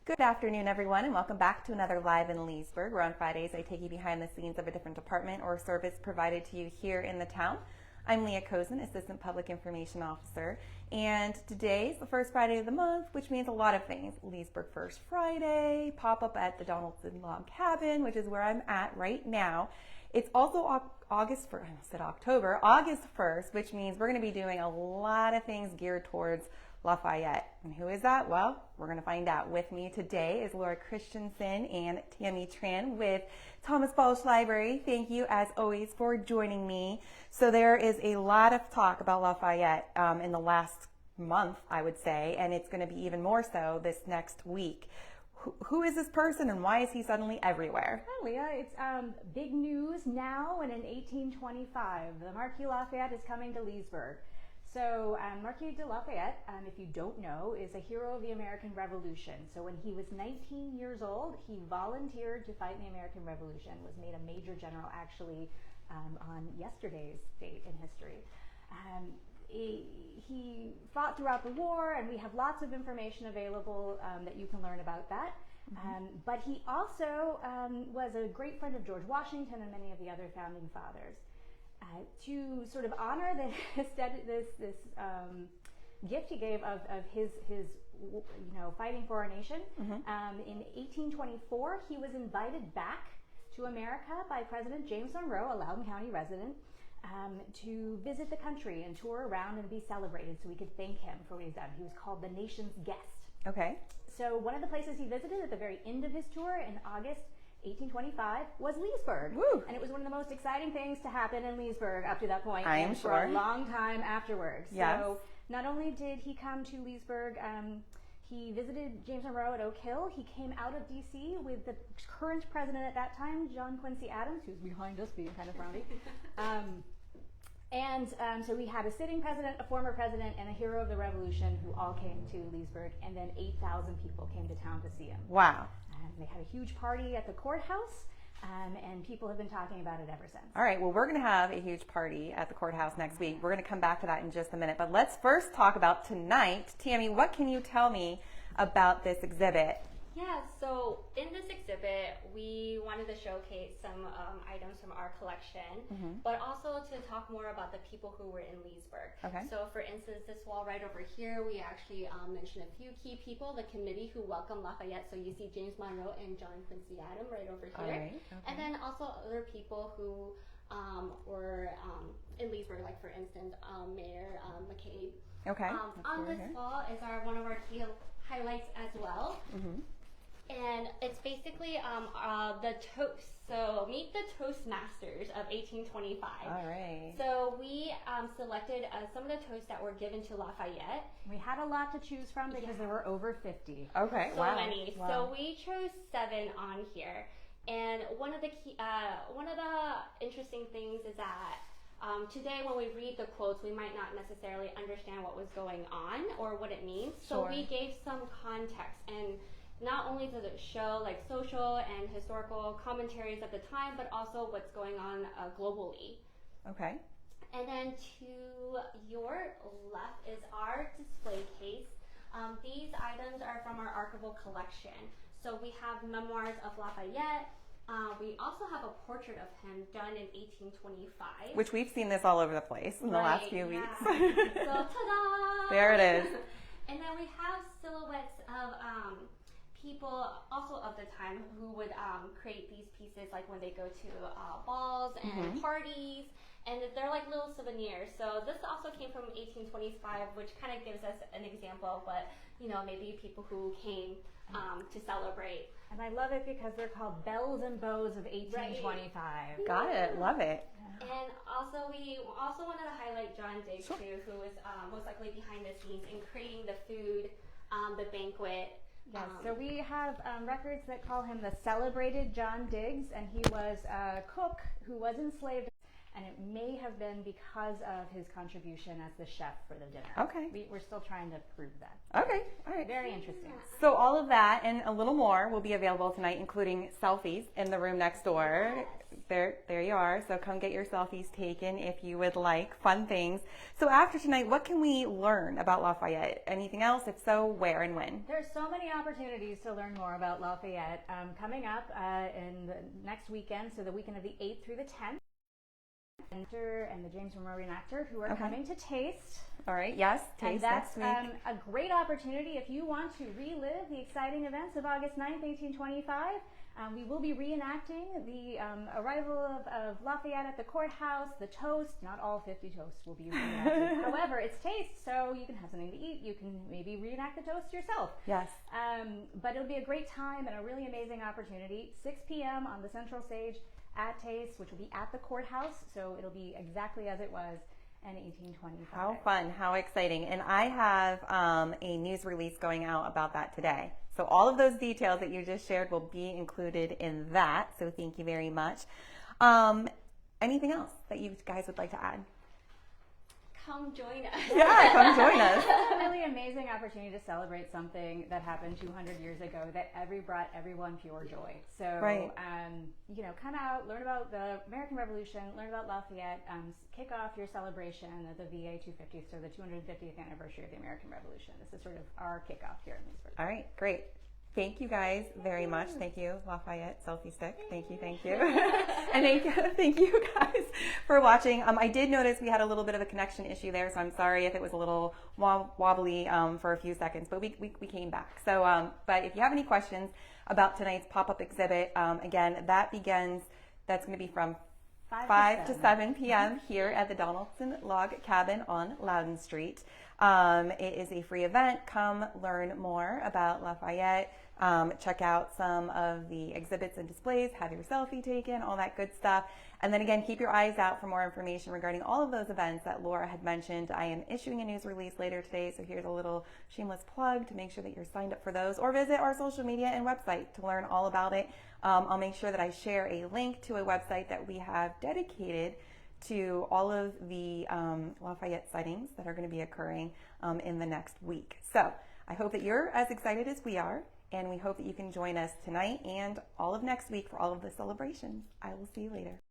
Good afternoon, everyone, and welcome back to another Live in Leesburg, where on Fridays I take you behind the scenes of a different department or service provided to you here in the town. I'm Leah Cozen, Assistant Public Information Officer, and today is the first Friday of the month, which means a lot of things. Leesburg First Friday, pop-up at the Donaldson Log Cabin, which is where I'm at right now. It's also August 1st, I almost said October, August 1st, which means we're going to be doing a lot of things geared towards Lafayette. And who is that? Well, we're going to find out. With me today is Laura Christensen and Tammy Tran with Thomas Balch Library. Thank you, as always, for joining me. So there is a lot of talk about Lafayette in the last month, I would say, and it's going to be even more so this next week. Who is this person and why is he suddenly everywhere? Hi, Leah. It's big news now and in 1825. The Marquis de Lafayette is coming to Leesburg. So Marquis de Lafayette, if you don't know, is a hero of the American Revolution. So when he was 19 years old, he volunteered to fight in the American Revolution, was made a major general actually on yesterday's date in history. He fought throughout the war, and we have lots of information available that you can learn about that. But he also was a great friend of George Washington and many of the other founding fathers. To sort of honor this gift he gave of his fighting for our nation, in 1824 he was invited back to America by President James Monroe, a Loudoun County resident, to visit the country and tour around and be celebrated so we could thank him for what he's done. He was called the nation's guest. Okay. So one of the places he visited at the very end of his tour in August 1825 was Leesburg. Woo. And it was one of the most exciting things to happen in Leesburg up to that point. I am and sure. For a long time afterwards. Yes. So not only did he come to Leesburg, he visited James Monroe at Oak Hill. He came out of D.C. with the current president at that time, John Quincy Adams, who's behind us being kind of rowdy. So we had a sitting president, a former president, and a hero of the Revolution who all came to Leesburg, and then 8,000 people came to town to see him. Wow. They had a huge party at the courthouse, and people have been talking about it ever since. All right, well, we're going to have a huge party at the courthouse next week. We're going to come back to that in just a minute, but let's first talk about tonight. Tammy, what can you tell me about this exhibit? Yeah, so in this exhibit, we wanted to showcase some items from our collection, but also to talk more about the people who were in Leesburg. Okay. So for instance, this wall right over here, we actually mentioned a few key people, the committee who welcomed Lafayette. So you see James Monroe and John Quincy Adams right over here. All right. Okay. And then also other people who were in Leesburg, like for instance, Mayor McCabe. Okay. On this wall is one of our key highlights as well. And it's basically the toast. So meet the Toastmasters of 1825. All right. So we selected some of the toasts that were given to Lafayette. We had a lot to choose from because there were over 50. Okay. So wow. many. Wow. So we chose 7 on here. And one of the interesting things is that today when we read the quotes, we might not necessarily understand what was going on or what it means. So we gave some context, and not only does it show like social and historical commentaries of the time, but also what's going on globally. Okay. And then to your left is our display case. These items are from our archival collection. So we have memoirs of Lafayette. We also have a portrait of him done in 1825. Which we've seen this all over the place in the last few weeks. So ta-da! There it is. And then we have silhouettes of people also of the time who would create these pieces like when they go to balls and parties, and they're like little souvenirs. So this also came from 1825, which kind of gives us an example of what, maybe people who came to celebrate. And I love it because they're called Bells and Bows of 1825. Right. Got it. Love it. And also we also wanted to highlight John Diggs too, who was most likely behind the scenes in creating the food, the banquet. Yes, so we have records that call him the celebrated John Diggs, and he was a cook who was enslaved. and it may have been because of his contribution as the chef for the dinner. Okay. We're still trying to prove that. Okay, all right. Very interesting. So all of that and a little more will be available tonight, including selfies in the room next door. There you are. So come get your selfies taken if you would like. Fun things. So after tonight, what can we learn about Lafayette? Anything else? If so, where and when? There's so many opportunities to learn more about Lafayette coming up in the next weekend, so the weekend of the 8th through the 10th. And the James Memorial Reenactor who are coming to Taste. All right, yes, And Taste that's next week. a great opportunity if you want to relive the exciting events of August 9th, 1825. We will be reenacting the arrival of Lafayette at the courthouse, the toast. Not all 50 toasts will be reenacted. However, it's Taste, so you can have something to eat. You can maybe reenact the toast yourself. Yes. But it'll be a great time and a really amazing opportunity. 6 p.m. on the central stage at Taste, which will be at the courthouse, so it'll be exactly as it was in 1825. How fun, how exciting. And I have a news release going out about that today. So all of those details that you just shared will be included in that. So thank you very much. Anything else that you guys would like to add? Come join us. Yeah, come join us. It's a really amazing opportunity to celebrate something that happened 200 years ago that brought everyone pure joy. So, right. Come out, learn about the American Revolution, learn about Lafayette, kick off your celebration of the VA 250th, so the 250th anniversary of the American Revolution. This is sort of our kickoff here in Leesburg. All right, great. Thank you guys very much. Thank you, Lafayette Selfie Stick. Thank you. And thank you guys for watching. I did notice we had a little bit of a connection issue there, so I'm sorry if it was a little wobbly for a few seconds, but we came back. So, but if you have any questions about tonight's pop-up exhibit, again, that's going to be from 5 to 7 p.m. here at the Donaldson Log Cabin on Loudon Street. It is a free event. Come learn more about Lafayette. Check out some of the exhibits and displays, have your selfie taken, all that good stuff. And then again, keep your eyes out for more information regarding all of those events that Laura had mentioned. I am issuing a news release later today, so here's a little shameless plug to make sure that you're signed up for those, or visit our social media and website to learn all about it. I'll make sure that I share a link to a website that we have dedicated to all of the Lafayette sightings that are going to be occurring in the next week. So I hope that you're as excited as we are, and we hope that you can join us tonight and all of next week for all of the celebrations. I will see you later.